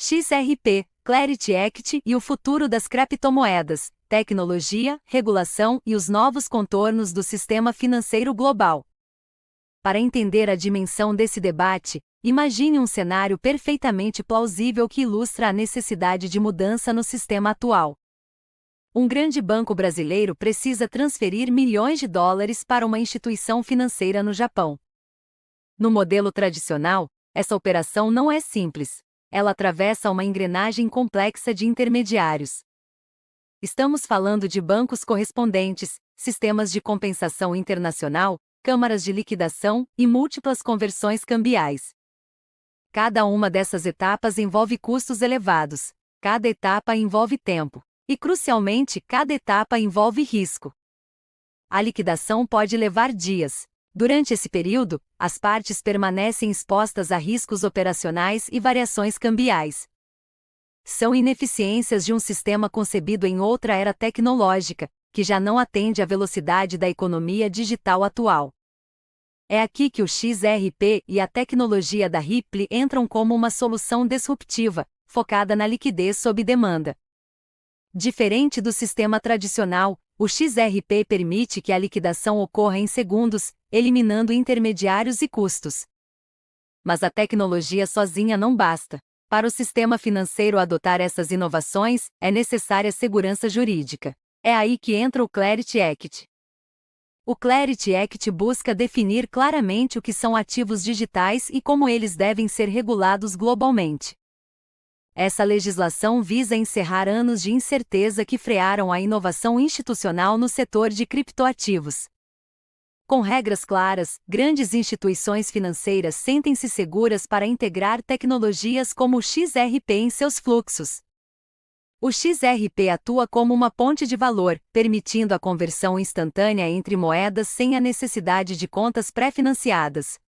XRP, Clarity Act e o futuro das criptomoedas, tecnologia, regulação e os novos contornos do sistema financeiro global. Para entender a dimensão desse debate, imagine um cenário perfeitamente plausível que ilustra a necessidade de mudança no sistema atual. Um grande banco brasileiro precisa transferir milhões de dólares para uma instituição financeira no Japão. No modelo tradicional, essa operação não é simples. Ela atravessa uma engrenagem complexa de intermediários. Estamos falando de bancos correspondentes, sistemas de compensação internacional, câmaras de liquidação e múltiplas conversões cambiais. Cada uma dessas etapas envolve custos elevados, cada etapa envolve tempo, e crucialmente, cada etapa envolve risco. A liquidação pode levar dias. Durante esse período, as partes permanecem expostas a riscos operacionais e variações cambiais. São ineficiências de um sistema concebido em outra era tecnológica, que já não atende à velocidade da economia digital atual. É aqui que o XRP e a tecnologia da Ripple entram como uma solução disruptiva, focada na liquidez sob demanda. Diferente do sistema tradicional, o XRP permite que a liquidação ocorra em segundos, eliminando intermediários e custos. Mas a tecnologia sozinha não basta. Para o sistema financeiro adotar essas inovações, é necessária segurança jurídica. É aí que entra o Clarity Act. O Clarity Act busca definir claramente o que são ativos digitais e como eles devem ser regulados globalmente. Essa legislação visa encerrar anos de incerteza que frearam a inovação institucional no setor de criptoativos. Com regras claras, grandes instituições financeiras sentem-se seguras para integrar tecnologias como o XRP em seus fluxos. O XRP atua como uma ponte de valor, permitindo a conversão instantânea entre moedas sem a necessidade de contas pré-financiadas.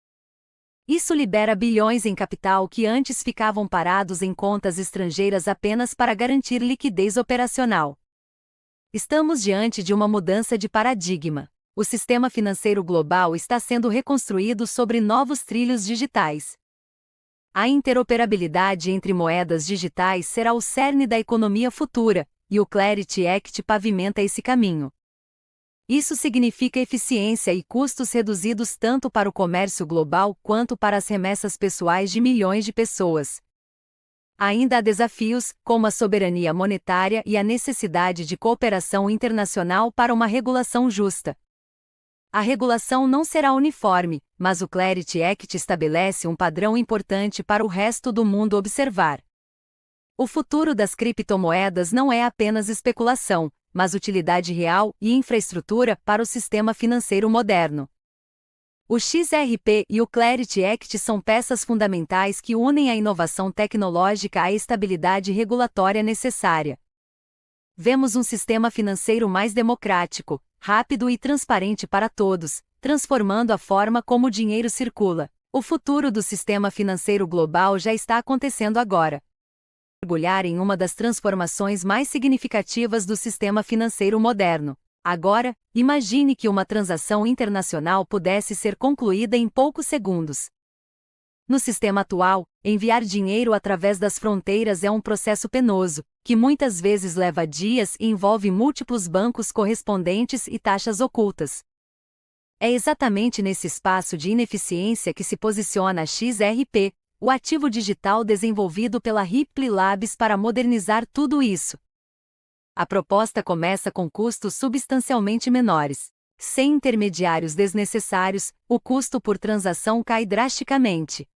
Isso libera bilhões em capital que antes ficavam parados em contas estrangeiras apenas para garantir liquidez operacional. Estamos diante de uma mudança de paradigma. O sistema financeiro global está sendo reconstruído sobre novos trilhos digitais. A interoperabilidade entre moedas digitais será o cerne da economia futura, e o Clarity Act pavimenta esse caminho. Isso significa eficiência e custos reduzidos tanto para o comércio global quanto para as remessas pessoais de milhões de pessoas. Ainda há desafios, como a soberania monetária e a necessidade de cooperação internacional para uma regulação justa. A regulação não será uniforme, mas o Clarity Act estabelece um padrão importante para o resto do mundo observar. O futuro das criptomoedas não é apenas especulação, mas utilidade real e infraestrutura para o sistema financeiro moderno. O XRP e o Clarity Act são peças fundamentais que unem a inovação tecnológica à estabilidade regulatória necessária. Vemos um sistema financeiro mais democrático, rápido e transparente para todos, transformando a forma como o dinheiro circula. O futuro do sistema financeiro global já está acontecendo agora. Mergulhar em uma das transformações mais significativas do sistema financeiro moderno. Agora, imagine que uma transação internacional pudesse ser concluída em poucos segundos. No sistema atual, enviar dinheiro através das fronteiras é um processo penoso, que muitas vezes leva dias e envolve múltiplos bancos correspondentes e taxas ocultas. É exatamente nesse espaço de ineficiência que se posiciona a XRP, o ativo digital desenvolvido pela Ripple Labs para modernizar tudo isso. A proposta começa com custos substancialmente menores. Sem intermediários desnecessários, o custo por transação cai drasticamente.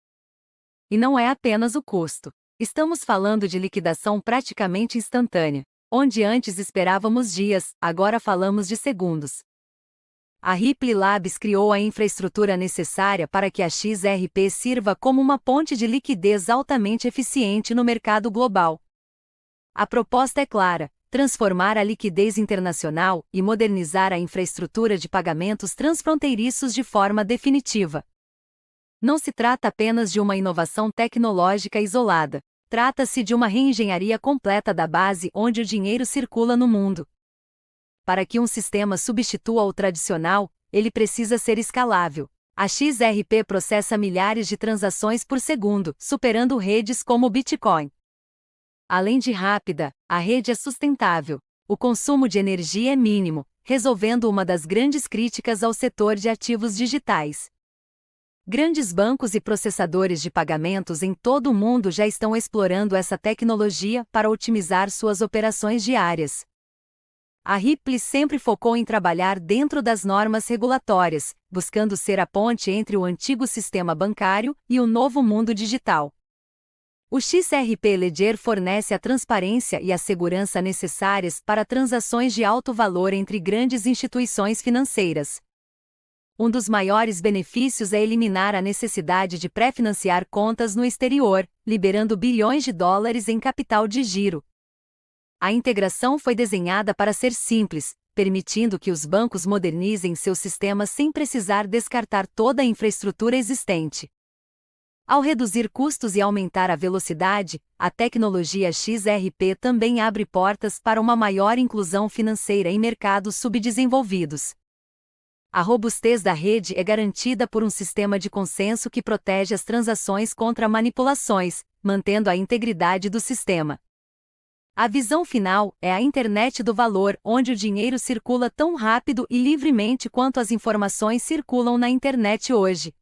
E não é apenas o custo. Estamos falando de liquidação praticamente instantânea. Onde antes esperávamos dias, agora falamos de segundos. A Ripple Labs criou a infraestrutura necessária para que a XRP sirva como uma ponte de liquidez altamente eficiente no mercado global. A proposta é clara: transformar a liquidez internacional e modernizar a infraestrutura de pagamentos transfronteiriços de forma definitiva. Não se trata apenas de uma inovação tecnológica isolada. Trata-se de uma reengenharia completa da base onde o dinheiro circula no mundo. Para que um sistema substitua o tradicional, ele precisa ser escalável. A XRP processa milhares de transações por segundo, superando redes como o Bitcoin. Além de rápida, a rede é sustentável. O consumo de energia é mínimo, resolvendo uma das grandes críticas ao setor de ativos digitais. Grandes bancos e processadores de pagamentos em todo o mundo já estão explorando essa tecnologia para otimizar suas operações diárias. A Ripples sempre focou em trabalhar dentro das normas regulatórias, buscando ser a ponte entre o antigo sistema bancário e o novo mundo digital. O XRP Ledger fornece a transparência e a segurança necessárias para transações de alto valor entre grandes instituições financeiras. Um dos maiores benefícios é eliminar a necessidade de pré-financiar contas no exterior, liberando bilhões de dólares em capital de giro. A integração foi desenhada para ser simples, permitindo que os bancos modernizem seus sistemas sem precisar descartar toda a infraestrutura existente. Ao reduzir custos e aumentar a velocidade, a tecnologia XRP também abre portas para uma maior inclusão financeira em mercados subdesenvolvidos. A robustez da rede é garantida por um sistema de consenso que protege as transações contra manipulações, mantendo a integridade do sistema. A visão final é a internet do valor, onde o dinheiro circula tão rápido e livremente quanto as informações circulam na internet hoje.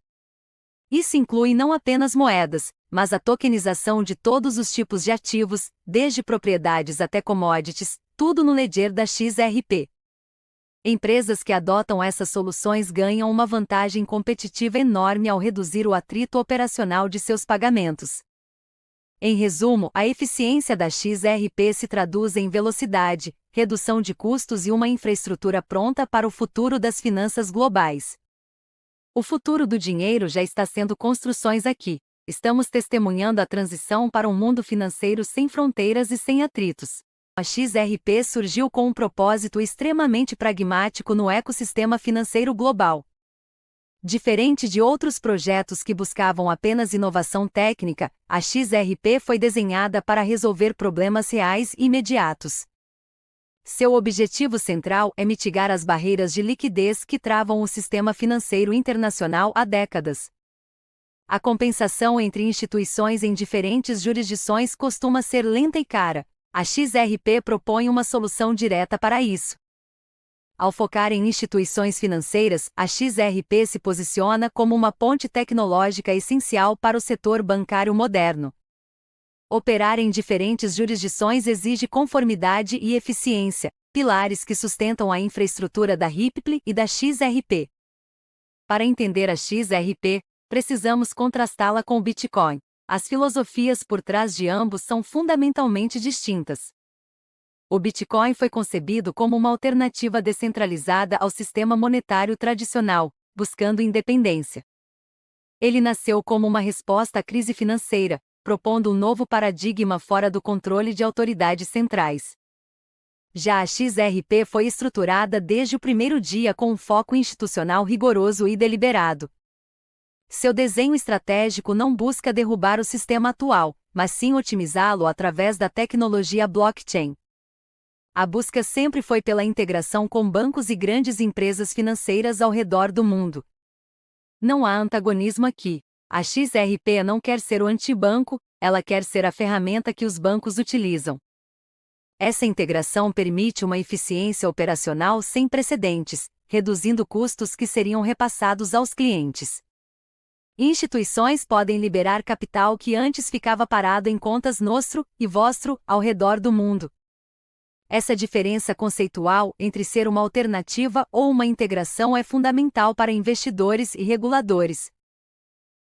Isso inclui não apenas moedas, mas a tokenização de todos os tipos de ativos, desde propriedades até commodities, tudo no ledger da XRP. Empresas que adotam essas soluções ganham uma vantagem competitiva enorme ao reduzir o atrito operacional de seus pagamentos. Em resumo, a eficiência da XRP se traduz em velocidade, redução de custos e uma infraestrutura pronta para o futuro das finanças globais. O futuro do dinheiro já está sendo construções aqui. Estamos testemunhando a transição para um mundo financeiro sem fronteiras e sem atritos. A XRP surgiu com um propósito extremamente pragmático no ecossistema financeiro global. Diferente de outros projetos que buscavam apenas inovação técnica, a XRP foi desenhada para resolver problemas reais e imediatos. Seu objetivo central é mitigar as barreiras de liquidez que travam o sistema financeiro internacional há décadas. A compensação entre instituições em diferentes jurisdições costuma ser lenta e cara. A XRP propõe uma solução direta para isso. Ao focar em instituições financeiras, a XRP se posiciona como uma ponte tecnológica essencial para o setor bancário moderno. Operar em diferentes jurisdições exige conformidade e eficiência, pilares que sustentam a infraestrutura da Ripple e da XRP. Para entender a XRP, precisamos contrastá-la com o Bitcoin. As filosofias por trás de ambos são fundamentalmente distintas. O Bitcoin foi concebido como uma alternativa descentralizada ao sistema monetário tradicional, buscando independência. Ele nasceu como uma resposta à crise financeira, propondo um novo paradigma fora do controle de autoridades centrais. Já a XRP foi estruturada desde o primeiro dia com um foco institucional rigoroso e deliberado. Seu desenho estratégico não busca derrubar o sistema atual, mas sim otimizá-lo através da tecnologia blockchain. A busca sempre foi pela integração com bancos e grandes empresas financeiras ao redor do mundo. Não há antagonismo aqui. A XRP não quer ser o antibanco, ela quer ser a ferramenta que os bancos utilizam. Essa integração permite uma eficiência operacional sem precedentes, reduzindo custos que seriam repassados aos clientes. Instituições podem liberar capital que antes ficava parado em contas nostro e vostro ao redor do mundo. Essa diferença conceitual entre ser uma alternativa ou uma integração é fundamental para investidores e reguladores.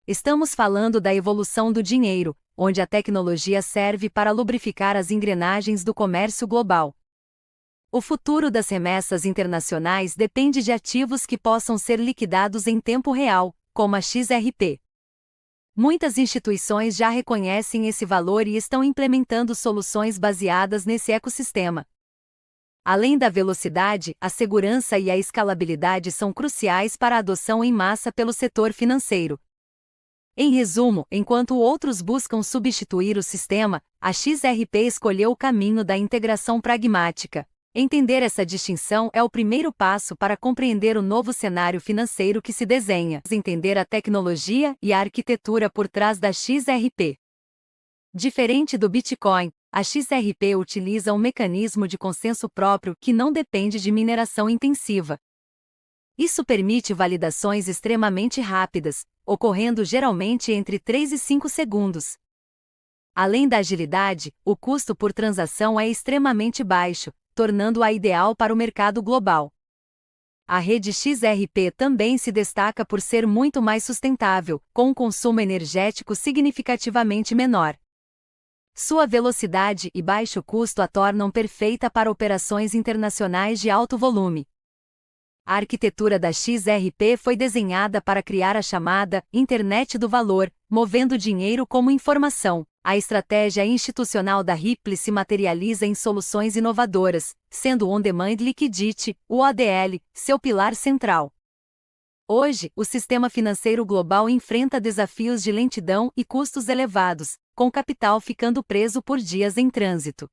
Estamos falando da evolução do dinheiro, onde a tecnologia serve para lubrificar as engrenagens do comércio global. O futuro das remessas internacionais depende de ativos que possam ser liquidados em tempo real, como a XRP. Muitas instituições já reconhecem esse valor e estão implementando soluções baseadas nesse ecossistema. Além da velocidade, a segurança e a escalabilidade são cruciais para a adoção em massa pelo setor financeiro. Em resumo, enquanto outros buscam substituir o sistema, a XRP escolheu o caminho da integração pragmática. Entender essa distinção é o primeiro passo para compreender o novo cenário financeiro que se desenha. Entender a tecnologia e a arquitetura por trás da XRP. Diferente do Bitcoin, a XRP utiliza um mecanismo de consenso próprio que não depende de mineração intensiva. Isso permite validações extremamente rápidas, ocorrendo geralmente entre 3 e 5 segundos. Além da agilidade, o custo por transação é extremamente baixo, tornando-a ideal para o mercado global. A rede XRP também se destaca por ser muito mais sustentável, com um consumo energético significativamente menor. Sua velocidade e baixo custo a tornam perfeita para operações internacionais de alto volume. A arquitetura da XRP foi desenhada para criar a chamada Internet do Valor, movendo dinheiro como informação. A estratégia institucional da Ripple se materializa em soluções inovadoras, sendo o On-Demand Liquidity, o ODL, seu pilar central. Hoje, o sistema financeiro global enfrenta desafios de lentidão e custos elevados, com capital ficando preso por dias em trânsito.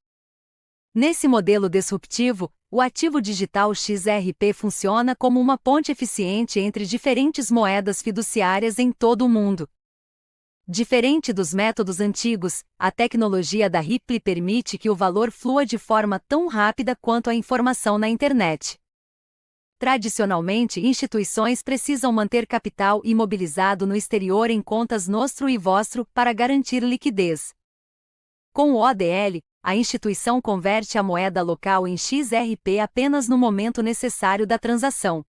Nesse modelo disruptivo, o ativo digital XRP funciona como uma ponte eficiente entre diferentes moedas fiduciárias em todo o mundo. Diferente dos métodos antigos, a tecnologia da Ripple permite que o valor flua de forma tão rápida quanto a informação na internet. Tradicionalmente, instituições precisam manter capital imobilizado no exterior em contas nostro e vostro para garantir liquidez. Com o ODL, a instituição converte a moeda local em XRP apenas no momento necessário da transação.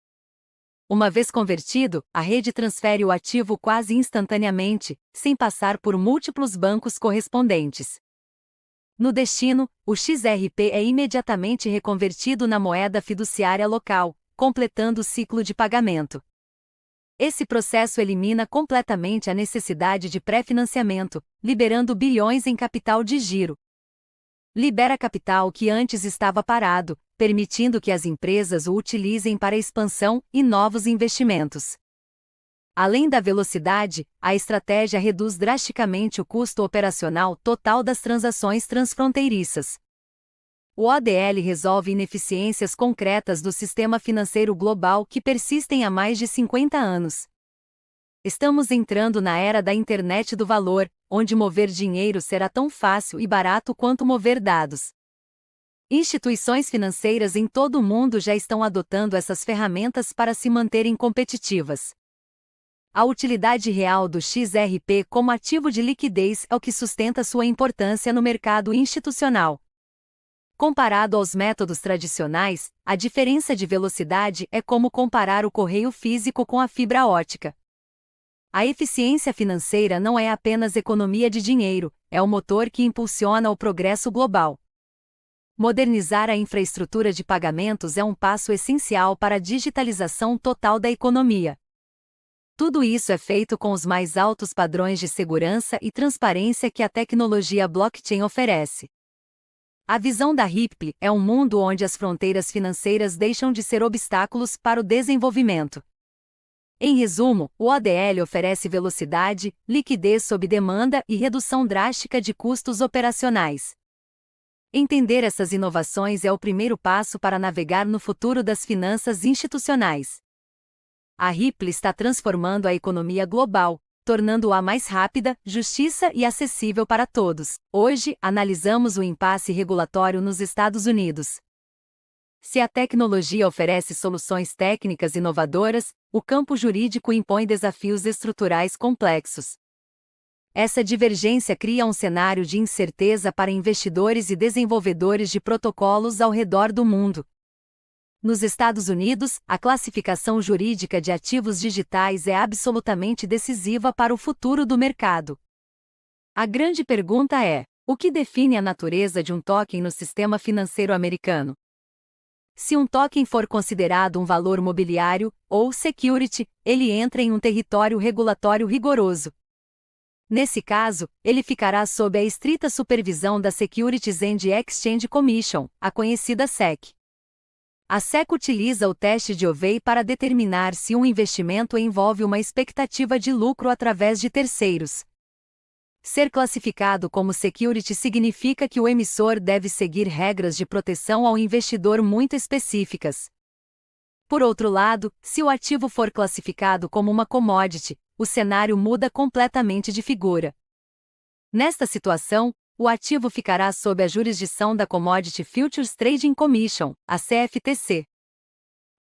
Uma vez convertido, a rede transfere o ativo quase instantaneamente, sem passar por múltiplos bancos correspondentes. No destino, o XRP é imediatamente reconvertido na moeda fiduciária local, completando o ciclo de pagamento. Esse processo elimina completamente a necessidade de pré-financiamento, liberando bilhões em capital de giro. Libera capital que antes estava parado, permitindo que as empresas o utilizem para expansão e novos investimentos. Além da velocidade, a estratégia reduz drasticamente o custo operacional total das transações transfronteiriças. O ODL resolve ineficiências concretas do sistema financeiro global que persistem há mais de 50 anos. Estamos entrando na era da internet do valor, onde mover dinheiro será tão fácil e barato quanto mover dados. Instituições financeiras em todo o mundo já estão adotando essas ferramentas para se manterem competitivas. A utilidade real do XRP como ativo de liquidez é o que sustenta sua importância no mercado institucional. Comparado aos métodos tradicionais, a diferença de velocidade é como comparar o correio físico com a fibra ótica. A eficiência financeira não é apenas economia de dinheiro, é o motor que impulsiona o progresso global. Modernizar a infraestrutura de pagamentos é um passo essencial para a digitalização total da economia. Tudo isso é feito com os mais altos padrões de segurança e transparência que a tecnologia blockchain oferece. A visão da Ripple é um mundo onde as fronteiras financeiras deixam de ser obstáculos para o desenvolvimento. Em resumo, o ODL oferece velocidade, liquidez sob demanda e redução drástica de custos operacionais. Entender essas inovações é o primeiro passo para navegar no futuro das finanças institucionais. A Ripple está transformando a economia global, tornando-a mais rápida, justa e acessível para todos. Hoje, analisamos o impasse regulatório nos Estados Unidos. Se a tecnologia oferece soluções técnicas inovadoras, o campo jurídico impõe desafios estruturais complexos. Essa divergência cria um cenário de incerteza para investidores e desenvolvedores de protocolos ao redor do mundo. Nos Estados Unidos, a classificação jurídica de ativos digitais é absolutamente decisiva para o futuro do mercado. A grande pergunta é: o que define a natureza de um token no sistema financeiro americano? Se um token for considerado um valor mobiliário, ou security, ele entra em um território regulatório rigoroso. Nesse caso, ele ficará sob a estrita supervisão da Securities and Exchange Commission, a conhecida SEC. A SEC utiliza o teste de Ovey para determinar se um investimento envolve uma expectativa de lucro através de terceiros. Ser classificado como security significa que o emissor deve seguir regras de proteção ao investidor muito específicas. Por outro lado, se o ativo for classificado como uma commodity, o cenário muda completamente de figura. Nesta situação, o ativo ficará sob a jurisdição da Commodity Futures Trading Commission, a CFTC.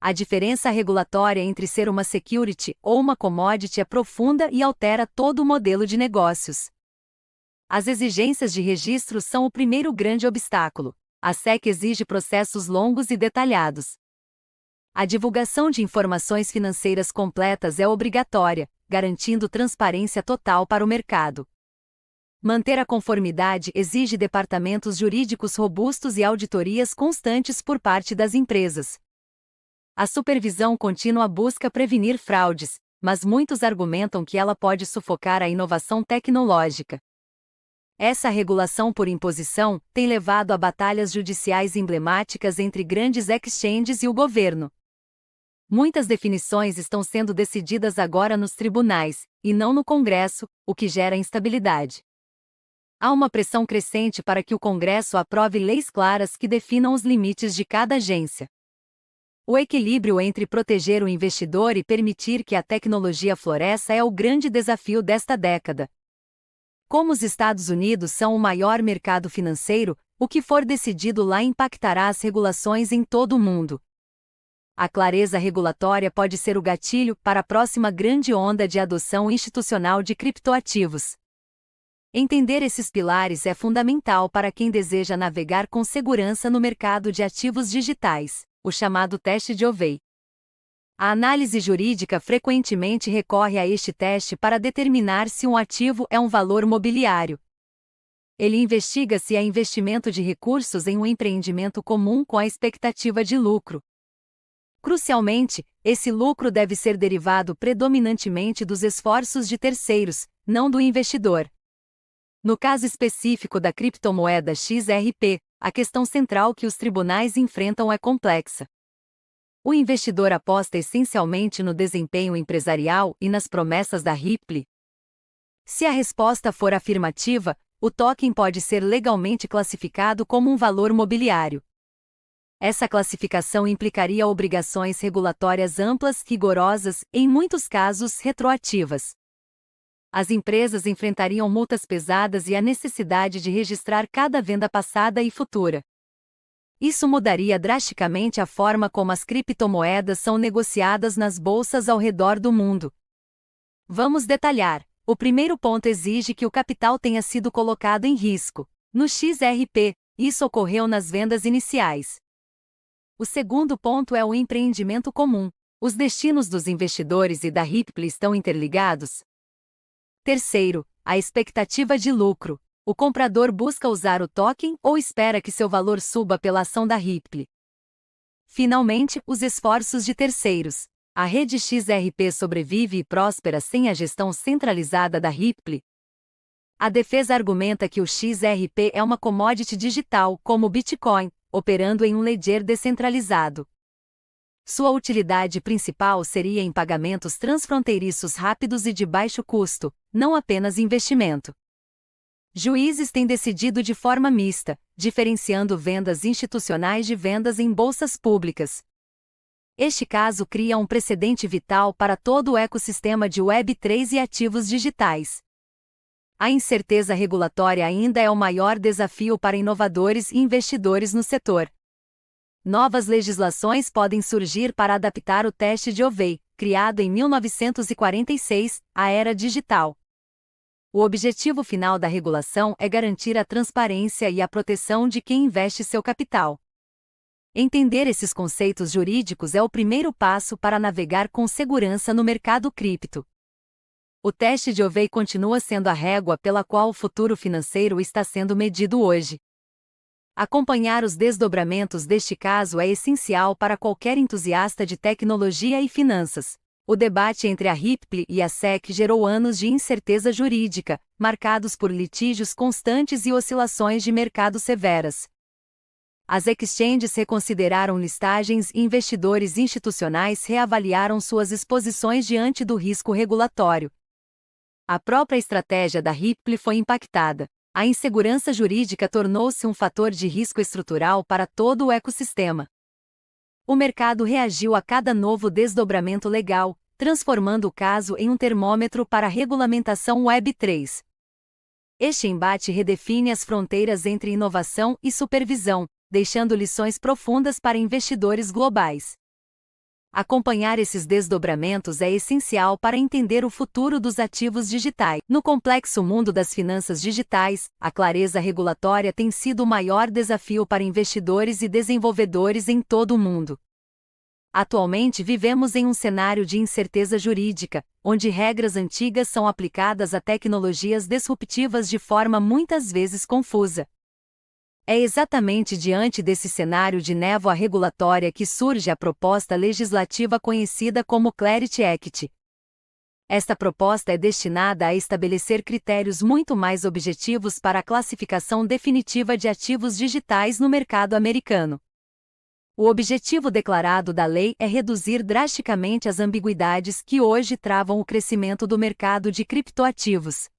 A diferença regulatória entre ser uma security ou uma commodity é profunda e altera todo o modelo de negócios. As exigências de registro são o primeiro grande obstáculo. A SEC exige processos longos e detalhados. A divulgação de informações financeiras completas é obrigatória, garantindo transparência total para o mercado. Manter a conformidade exige departamentos jurídicos robustos e auditorias constantes por parte das empresas. A supervisão contínua busca prevenir fraudes, mas muitos argumentam que ela pode sufocar a inovação tecnológica. Essa regulação por imposição tem levado a batalhas judiciais emblemáticas entre grandes exchanges e o governo. Muitas definições estão sendo decididas agora nos tribunais, e não no Congresso, o que gera instabilidade. Há uma pressão crescente para que o Congresso aprove leis claras que definam os limites de cada agência. O equilíbrio entre proteger o investidor e permitir que a tecnologia floresça é o grande desafio desta década. Como os Estados Unidos são o maior mercado financeiro, o que for decidido lá impactará as regulações em todo o mundo. A clareza regulatória pode ser o gatilho para a próxima grande onda de adoção institucional de criptoativos. Entender esses pilares é fundamental para quem deseja navegar com segurança no mercado de ativos digitais, o chamado teste de Ovey. A análise jurídica frequentemente recorre a este teste para determinar se um ativo é um valor mobiliário. Ele investiga se é investimento de recursos em um empreendimento comum com a expectativa de lucro. Crucialmente, esse lucro deve ser derivado predominantemente dos esforços de terceiros, não do investidor. No caso específico da criptomoeda XRP, a questão central que os tribunais enfrentam é complexa. O investidor aposta essencialmente no desempenho empresarial e nas promessas da Ripple. Se a resposta for afirmativa, o token pode ser legalmente classificado como um valor mobiliário. Essa classificação implicaria obrigações regulatórias amplas, rigorosas e, em muitos casos, retroativas. As empresas enfrentariam multas pesadas e a necessidade de registrar cada venda passada e futura. Isso mudaria drasticamente a forma como as criptomoedas são negociadas nas bolsas ao redor do mundo. Vamos detalhar. O primeiro ponto exige que o capital tenha sido colocado em risco. No XRP, isso ocorreu nas vendas iniciais. O segundo ponto é o empreendimento comum. Os destinos dos investidores e da Ripple estão interligados. Terceiro, a expectativa de lucro. O comprador busca usar o token ou espera que seu valor suba pela ação da Ripple. Finalmente, os esforços de terceiros. A rede XRP sobrevive e próspera sem a gestão centralizada da Ripple. A defesa argumenta que o XRP é uma commodity digital, como o Bitcoin, operando em um ledger descentralizado. Sua utilidade principal seria em pagamentos transfronteiriços rápidos e de baixo custo, não apenas investimento. Juízes têm decidido de forma mista, diferenciando vendas institucionais de vendas em bolsas públicas. Este caso cria um precedente vital para todo o ecossistema de Web3 e ativos digitais. A incerteza regulatória ainda é o maior desafio para inovadores e investidores no setor. Novas legislações podem surgir para adaptar o teste de Ovey, criado em 1946, à era digital. O objetivo final da regulação é garantir a transparência e a proteção de quem investe seu capital. Entender esses conceitos jurídicos é o primeiro passo para navegar com segurança no mercado cripto. O teste de Ovey continua sendo a régua pela qual o futuro financeiro está sendo medido hoje. Acompanhar os desdobramentos deste caso é essencial para qualquer entusiasta de tecnologia e finanças. O debate entre a Ripple e a SEC gerou anos de incerteza jurídica, marcados por litígios constantes e oscilações de mercado severas. As exchanges reconsideraram listagens e investidores institucionais reavaliaram suas exposições diante do risco regulatório. A própria estratégia da Ripple foi impactada. A insegurança jurídica tornou-se um fator de risco estrutural para todo o ecossistema. O mercado reagiu a cada novo desdobramento legal, transformando o caso em um termômetro para a regulamentação Web3. Este embate redefine as fronteiras entre inovação e supervisão, deixando lições profundas para investidores globais. Acompanhar esses desdobramentos é essencial para entender o futuro dos ativos digitais. No complexo mundo das finanças digitais, a clareza regulatória tem sido o maior desafio para investidores e desenvolvedores em todo o mundo. Atualmente vivemos em um cenário de incerteza jurídica, onde regras antigas são aplicadas a tecnologias disruptivas de forma muitas vezes confusa. É exatamente diante desse cenário de névoa regulatória que surge a proposta legislativa conhecida como Clarity Act. Esta proposta é destinada a estabelecer critérios muito mais objetivos para a classificação definitiva de ativos digitais no mercado americano. O objetivo declarado da lei é reduzir drasticamente as ambiguidades que hoje travam o crescimento do mercado de criptoativos.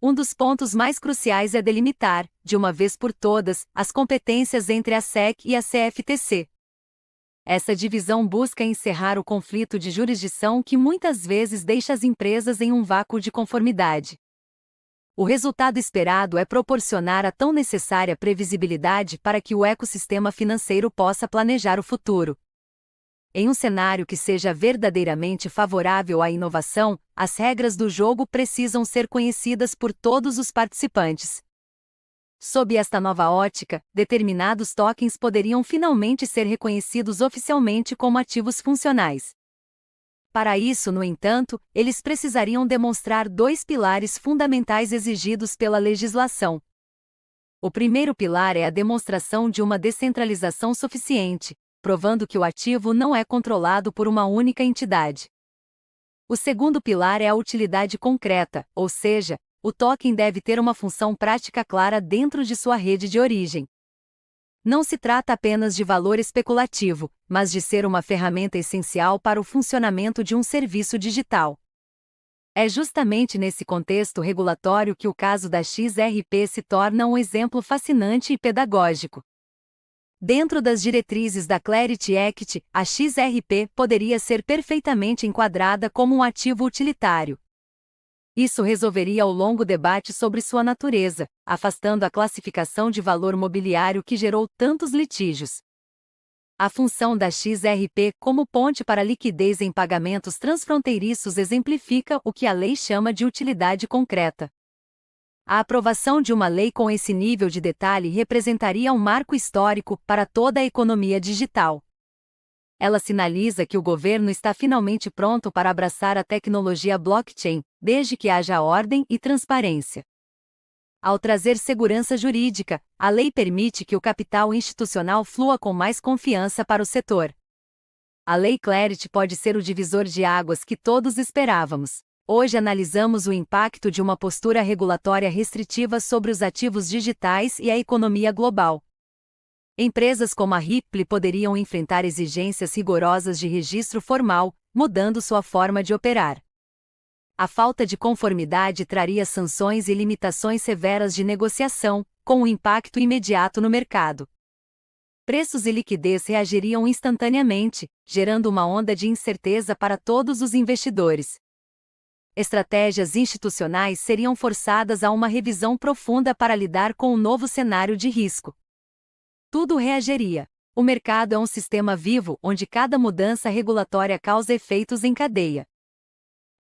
Um dos pontos mais cruciais é delimitar, de uma vez por todas, as competências entre a SEC e a CFTC. Essa divisão busca encerrar o conflito de jurisdição que muitas vezes deixa as empresas em um vácuo de conformidade. O resultado esperado é proporcionar a tão necessária previsibilidade para que o ecossistema financeiro possa planejar o futuro. Em um cenário que seja verdadeiramente favorável à inovação, as regras do jogo precisam ser conhecidas por todos os participantes. Sob esta nova ótica, determinados tokens poderiam finalmente ser reconhecidos oficialmente como ativos funcionais. Para isso, no entanto, eles precisariam demonstrar dois pilares fundamentais exigidos pela legislação. O primeiro pilar é a demonstração de uma descentralização suficiente, provando que o ativo não é controlado por uma única entidade. O segundo pilar é a utilidade concreta, ou seja, o token deve ter uma função prática clara dentro de sua rede de origem. Não se trata apenas de valor especulativo, mas de ser uma ferramenta essencial para o funcionamento de um serviço digital. É justamente nesse contexto regulatório que o caso da XRP se torna um exemplo fascinante e pedagógico. Dentro das diretrizes da Clarity Act, a XRP poderia ser perfeitamente enquadrada como um ativo utilitário. Isso resolveria o longo debate sobre sua natureza, afastando a classificação de valor mobiliário que gerou tantos litígios. A função da XRP como ponte para liquidez em pagamentos transfronteiriços exemplifica o que a lei chama de utilidade concreta. A aprovação de uma lei com esse nível de detalhe representaria um marco histórico para toda a economia digital. Ela sinaliza que o governo está finalmente pronto para abraçar a tecnologia blockchain, desde que haja ordem e transparência. Ao trazer segurança jurídica, a lei permite que o capital institucional flua com mais confiança para o setor. A Lei Clarity pode ser o divisor de águas que todos esperávamos. Hoje analisamos o impacto de uma postura regulatória restritiva sobre os ativos digitais e a economia global. Empresas como a Ripple poderiam enfrentar exigências rigorosas de registro formal, mudando sua forma de operar. A falta de conformidade traria sanções e limitações severas de negociação, com um impacto imediato no mercado. Preços e liquidez reagiriam instantaneamente, gerando uma onda de incerteza para todos os investidores. Estratégias institucionais seriam forçadas a uma revisão profunda para lidar com o novo cenário de risco. Tudo reagiria. O mercado é um sistema vivo onde cada mudança regulatória causa efeitos em cadeia.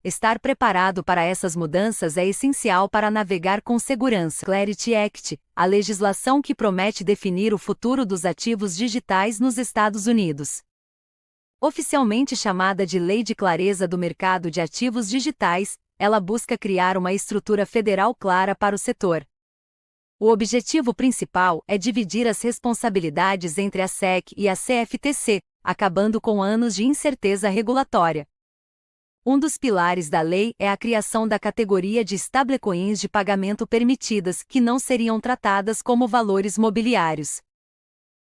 Estar preparado para essas mudanças é essencial para navegar com segurança. Clarity Act, a legislação que promete definir o futuro dos ativos digitais nos Estados Unidos. Oficialmente chamada de Lei de Clareza do Mercado de Ativos Digitais, ela busca criar uma estrutura federal clara para o setor. O objetivo principal é dividir as responsabilidades entre a SEC e a CFTC, acabando com anos de incerteza regulatória. Um dos pilares da lei é a criação da categoria de stablecoins de pagamento permitidas, que não seriam tratadas como valores mobiliários.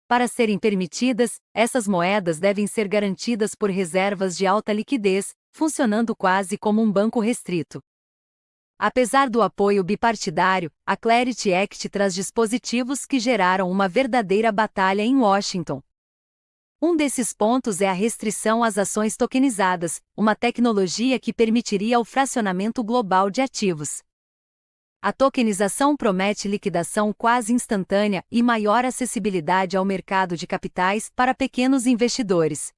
Para serem permitidas, essas moedas devem ser garantidas por reservas de alta liquidez, funcionando quase como um banco restrito. Apesar do apoio bipartidário, a Clarity Act traz dispositivos que geraram uma verdadeira batalha em Washington. Um desses pontos é a restrição às ações tokenizadas, uma tecnologia que permitiria o fracionamento global de ativos. A tokenização promete liquidação quase instantânea e maior acessibilidade ao mercado de capitais para pequenos investidores.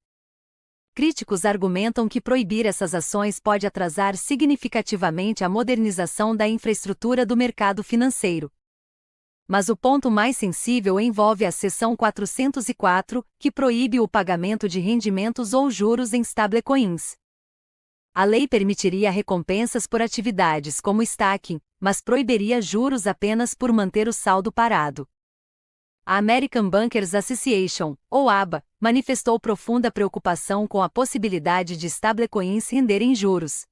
Críticos argumentam que proibir essas ações pode atrasar significativamente a modernização da infraestrutura do mercado financeiro. Mas o ponto mais sensível envolve a seção 404, que proíbe o pagamento de rendimentos ou juros em stablecoins. A lei permitiria recompensas por atividades como staking, mas proibiria juros apenas por manter o saldo parado. A American Bankers Association, ou ABA, manifestou profunda preocupação com a possibilidade de stablecoins renderem juros.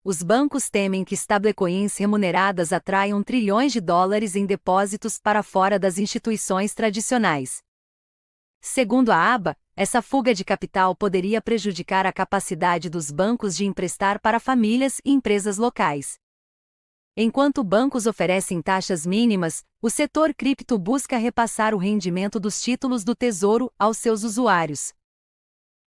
Os bancos temem que stablecoins remuneradas atraiam trilhões de dólares em depósitos para fora das instituições tradicionais. Segundo a ABA, essa fuga de capital poderia prejudicar a capacidade dos bancos de emprestar para famílias e empresas locais. Enquanto bancos oferecem taxas mínimas, o setor cripto busca repassar o rendimento dos títulos do Tesouro aos seus usuários.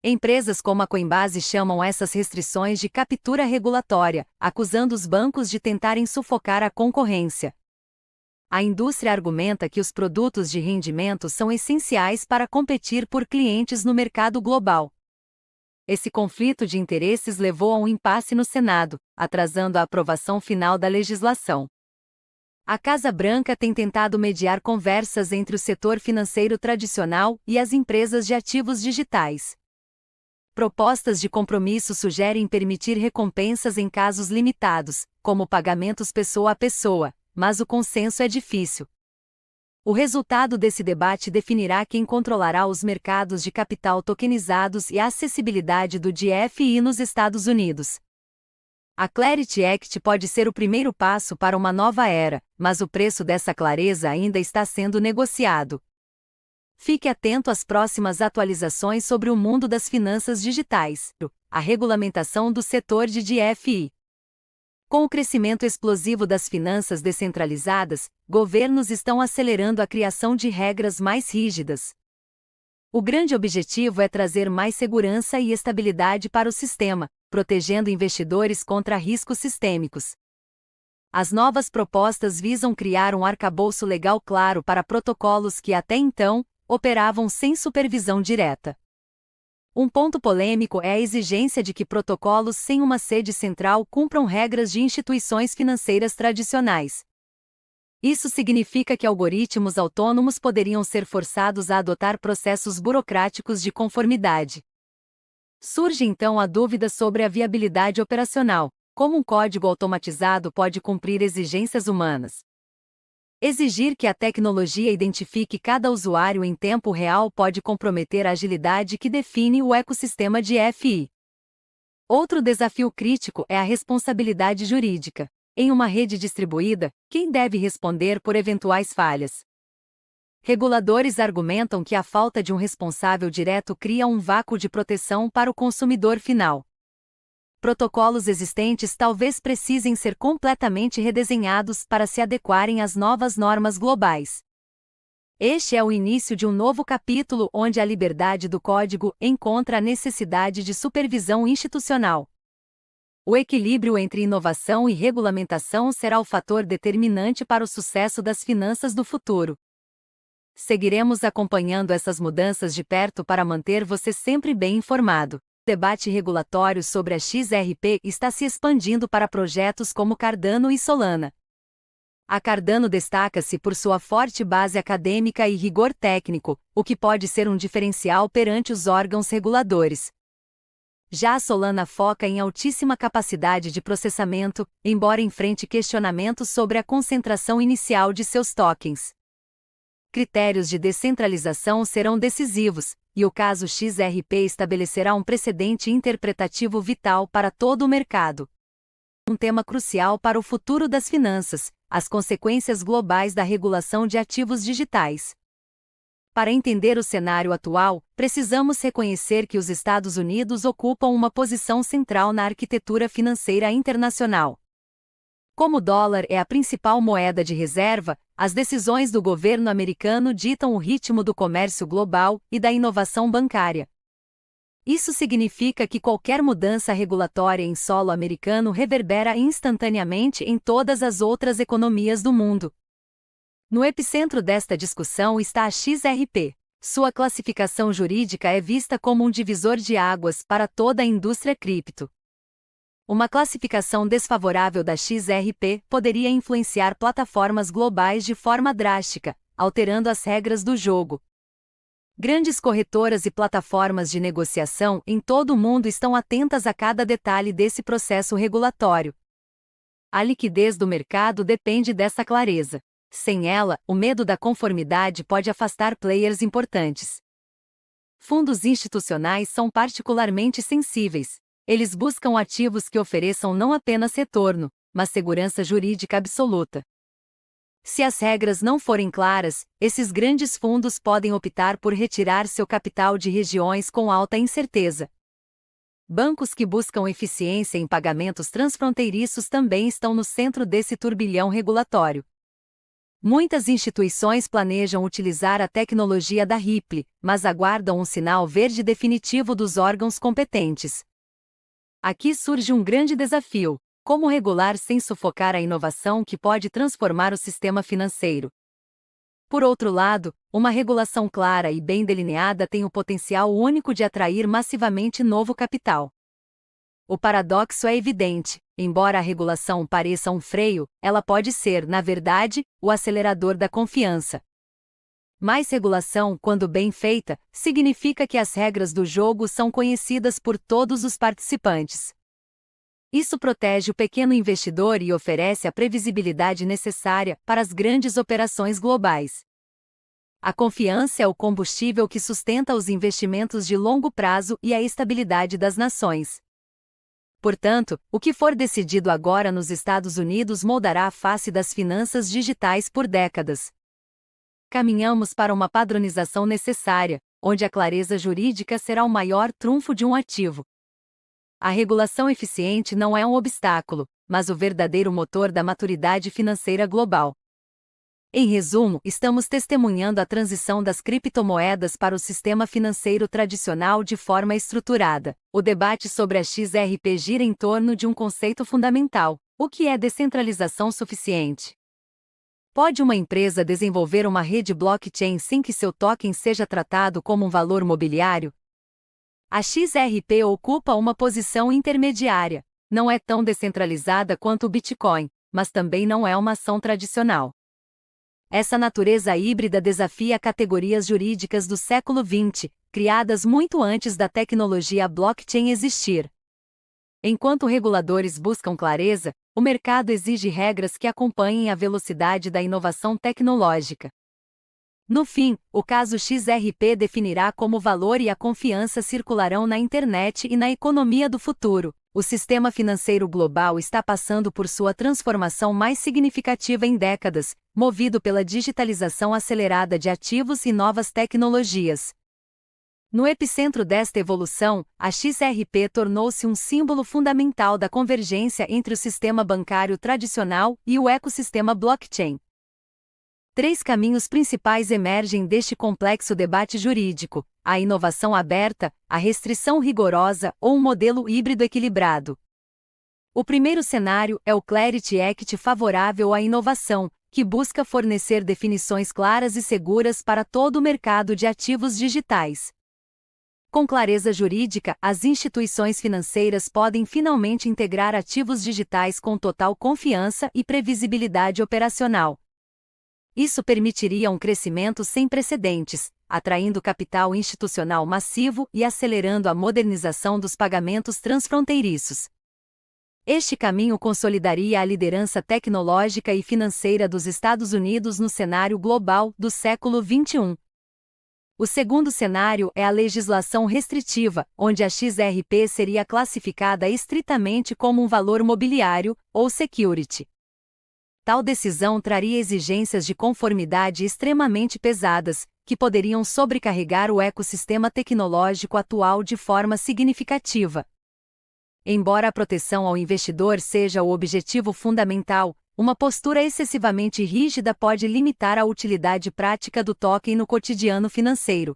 Empresas como a Coinbase chamam essas restrições de captura regulatória, acusando os bancos de tentarem sufocar a concorrência. A indústria argumenta que os produtos de rendimento são essenciais para competir por clientes no mercado global. Esse conflito de interesses levou a um impasse no Senado, atrasando a aprovação final da legislação. A Casa Branca tem tentado mediar conversas entre o setor financeiro tradicional e as empresas de ativos digitais. Propostas de compromisso sugerem permitir recompensas em casos limitados, como pagamentos pessoa a pessoa, mas o consenso é difícil. O resultado desse debate definirá quem controlará os mercados de capital tokenizados e a acessibilidade do DeFi nos Estados Unidos. A Clarity Act pode ser o primeiro passo para uma nova era, mas o preço dessa clareza ainda está sendo negociado. Fique atento às próximas atualizações sobre o mundo das finanças digitais, a regulamentação do setor de DeFi. Com o crescimento explosivo das finanças descentralizadas, governos estão acelerando a criação de regras mais rígidas. O grande objetivo é trazer mais segurança e estabilidade para o sistema, protegendo investidores contra riscos sistêmicos. As novas propostas visam criar um arcabouço legal claro para protocolos que até então operavam sem supervisão direta. Um ponto polêmico é a exigência de que protocolos sem uma sede central cumpram regras de instituições financeiras tradicionais. Isso significa que algoritmos autônomos poderiam ser forçados a adotar processos burocráticos de conformidade. Surge então a dúvida sobre a viabilidade operacional: como um código automatizado pode cumprir exigências humanas? Exigir que a tecnologia identifique cada usuário em tempo real pode comprometer a agilidade que define o ecossistema de DeFi. Outro desafio crítico é a responsabilidade jurídica. Em uma rede distribuída, quem deve responder por eventuais falhas? Reguladores argumentam que a falta de um responsável direto cria um vácuo de proteção para o consumidor final. Protocolos existentes talvez precisem ser completamente redesenhados para se adequarem às novas normas globais. Este é o início de um novo capítulo onde a liberdade do código encontra a necessidade de supervisão institucional. O equilíbrio entre inovação e regulamentação será o fator determinante para o sucesso das finanças do futuro. Seguiremos acompanhando essas mudanças de perto para manter você sempre bem informado. O debate regulatório sobre a XRP está se expandindo para projetos como Cardano e Solana. A Cardano destaca-se por sua forte base acadêmica e rigor técnico, o que pode ser um diferencial perante os órgãos reguladores. Já a Solana foca em altíssima capacidade de processamento, embora enfrente questionamentos sobre a concentração inicial de seus tokens. Critérios de descentralização serão decisivos, e o caso XRP estabelecerá um precedente interpretativo vital para todo o mercado. Um tema crucial para o futuro das finanças: as consequências globais da regulação de ativos digitais. Para entender o cenário atual, precisamos reconhecer que os Estados Unidos ocupam uma posição central na arquitetura financeira internacional. Como o dólar é a principal moeda de reserva, as decisões do governo americano ditam o ritmo do comércio global e da inovação bancária. Isso significa que qualquer mudança regulatória em solo americano reverbera instantaneamente em todas as outras economias do mundo. No epicentro desta discussão está a XRP. Sua classificação jurídica é vista como um divisor de águas para toda a indústria cripto. Uma classificação desfavorável da XRP poderia influenciar plataformas globais de forma drástica, alterando as regras do jogo. Grandes corretoras e plataformas de negociação em todo o mundo estão atentas a cada detalhe desse processo regulatório. A liquidez do mercado depende dessa clareza. Sem ela, o medo da conformidade pode afastar players importantes. Fundos institucionais são particularmente sensíveis. Eles buscam ativos que ofereçam não apenas retorno, mas segurança jurídica absoluta. Se as regras não forem claras, esses grandes fundos podem optar por retirar seu capital de regiões com alta incerteza. Bancos que buscam eficiência em pagamentos transfronteiriços também estão no centro desse turbilhão regulatório. Muitas instituições planejam utilizar a tecnologia da Ripple, mas aguardam um sinal verde definitivo dos órgãos competentes. Aqui surge um grande desafio: como regular sem sufocar a inovação que pode transformar o sistema financeiro? Por outro lado, uma regulação clara e bem delineada tem o potencial único de atrair massivamente novo capital. O paradoxo é evidente: embora a regulação pareça um freio, ela pode ser, na verdade, o acelerador da confiança. Mais regulação, quando bem feita, significa que as regras do jogo são conhecidas por todos os participantes. Isso protege o pequeno investidor e oferece a previsibilidade necessária para as grandes operações globais. A confiança é o combustível que sustenta os investimentos de longo prazo e a estabilidade das nações. Portanto, o que for decidido agora nos Estados Unidos moldará a face das finanças digitais por décadas. Caminhamos para uma padronização necessária, onde a clareza jurídica será o maior trunfo de um ativo. A regulação eficiente não é um obstáculo, mas o verdadeiro motor da maturidade financeira global. Em resumo, estamos testemunhando a transição das criptomoedas para o sistema financeiro tradicional de forma estruturada. O debate sobre a XRP gira em torno de um conceito fundamental: o que é descentralização suficiente? Pode uma empresa desenvolver uma rede blockchain sem que seu token seja tratado como um valor mobiliário? A XRP ocupa uma posição intermediária. Não é tão descentralizada quanto o Bitcoin, mas também não é uma ação tradicional. Essa natureza híbrida desafia categorias jurídicas do século XX, criadas muito antes da tecnologia blockchain existir. Enquanto reguladores buscam clareza, o mercado exige regras que acompanhem a velocidade da inovação tecnológica. No fim, o caso XRP definirá como o valor e a confiança circularão na internet e na economia do futuro. O sistema financeiro global está passando por sua transformação mais significativa em décadas, movido pela digitalização acelerada de ativos e novas tecnologias. No epicentro desta evolução, a XRP tornou-se um símbolo fundamental da convergência entre o sistema bancário tradicional e o ecossistema blockchain. 3 caminhos principais emergem deste complexo debate jurídico: a inovação aberta, a restrição rigorosa ou um modelo híbrido equilibrado. O primeiro cenário é o Clarity Act favorável à inovação, que busca fornecer definições claras e seguras para todo o mercado de ativos digitais. Com clareza jurídica, as instituições financeiras podem finalmente integrar ativos digitais com total confiança e previsibilidade operacional. Isso permitiria um crescimento sem precedentes, atraindo capital institucional massivo e acelerando a modernização dos pagamentos transfronteiriços. Este caminho consolidaria a liderança tecnológica e financeira dos Estados Unidos no cenário global do século XXI. O segundo cenário é a legislação restritiva, onde a XRP seria classificada estritamente como um valor mobiliário, ou security. Tal decisão traria exigências de conformidade extremamente pesadas, que poderiam sobrecarregar o ecossistema tecnológico atual de forma significativa. Embora a proteção ao investidor seja o objetivo fundamental, uma postura excessivamente rígida pode limitar a utilidade prática do token no cotidiano financeiro.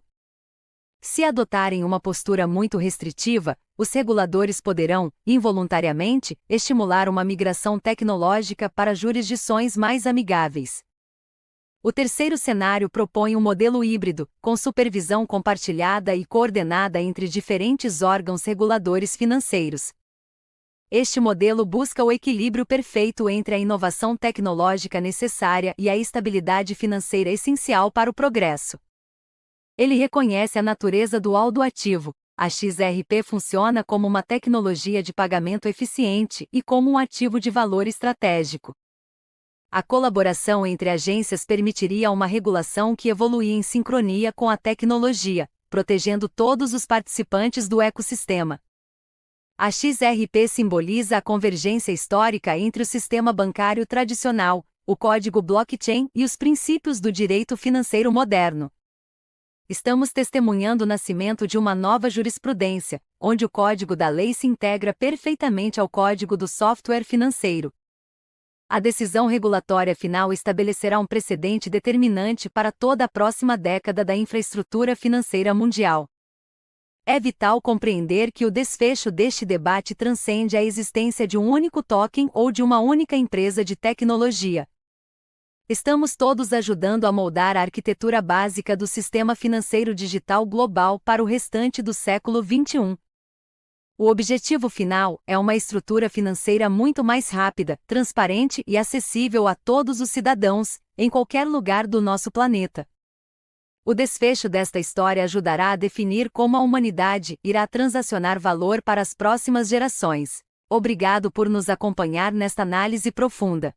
Se adotarem uma postura muito restritiva, os reguladores poderão, involuntariamente, estimular uma migração tecnológica para jurisdições mais amigáveis. O terceiro cenário propõe um modelo híbrido, com supervisão compartilhada e coordenada entre diferentes órgãos reguladores financeiros. Este modelo busca o equilíbrio perfeito entre a inovação tecnológica necessária e a estabilidade financeira essencial para o progresso. Ele reconhece a natureza dual do ativo. A XRP funciona como uma tecnologia de pagamento eficiente e como um ativo de valor estratégico. A colaboração entre agências permitiria uma regulação que evoluía em sincronia com a tecnologia, protegendo todos os participantes do ecossistema. A XRP simboliza a convergência histórica entre o sistema bancário tradicional, o código blockchain e os princípios do direito financeiro moderno. Estamos testemunhando o nascimento de uma nova jurisprudência, onde o código da lei se integra perfeitamente ao código do software financeiro. A decisão regulatória final estabelecerá um precedente determinante para toda a próxima década da infraestrutura financeira mundial. É vital compreender que o desfecho deste debate transcende a existência de um único token ou de uma única empresa de tecnologia. Estamos todos ajudando a moldar a arquitetura básica do sistema financeiro digital global para o restante do século XXI. O objetivo final é uma estrutura financeira muito mais rápida, transparente e acessível a todos os cidadãos, em qualquer lugar do nosso planeta. O desfecho desta história ajudará a definir como a humanidade irá transacionar valor para as próximas gerações. Obrigado por nos acompanhar nesta análise profunda.